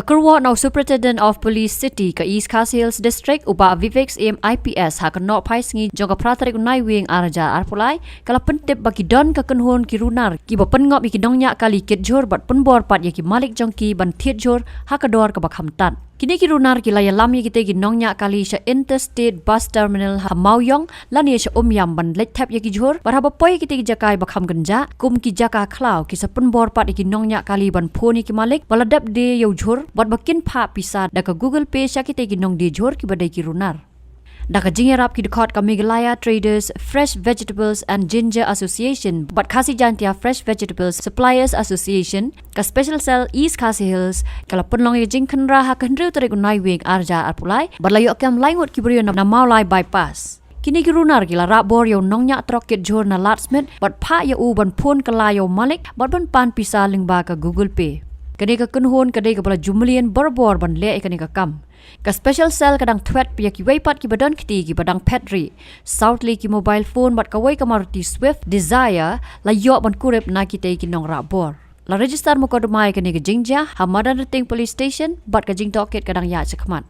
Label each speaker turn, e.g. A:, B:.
A: Kyrwoh now Superintendent of Police City ka East Khas Hills District uba Vivex IPS ha kanok pai sngi jong ka pratarik nai wing araja arpulai kala pentip bagi don ka kenhon ki runar ki ba pengop ki dong ñiah kali kit jhur bat Pynbor pat ye ki malik jong ki ban thiet jhur ha ka dor ka bakham tan kini ki runar ki laya lam ye ki te ki nong ñiah kali sha interstate bus terminal ha mauyong lan ye sha yam ban lek thap ye ki jhur bar ha ba poi ki te ki jakai bakham ganja kum ki jaka khlau ki sa Pynbor pat ye ki nong ñiah kali ban phoni ki malik baladap de yo jhur bat bakin pha pisa da ka Google Pay sha ki te ki nong de jhur ki badai ki runar da ka jingerap ki dekat ka Meghalaya Traders Fresh Vegetables and Ginger Association bat khasi jantia Fresh Vegetables Suppliers Association ka Special Cell East Khas Hills kala penlong ye jing khenra ha khenriu tare gunai wing arja arpulai balayo kam laingut ki brio na maulai bypass kini ki runar gila Rahbor yo nong ñiah trok kit jhur na latsmith bat pha ya u ban phun kala yo malik bat ban pan pisa lingba ka Google Pay kani ka kunhon kadai ka bala jumlian berbor ban le kani ka kam ka special cell kadang threat pia ki weipat ki badan kiti ki badang petri southly ki mobile phone bat ka wei ka Maruti Swift Desire la yo ban kurep na ki te ki nong Rahbor la register mo ko dumai kani ka jingjia hamadan rating police station bat ka jing toket kadang ya chakmat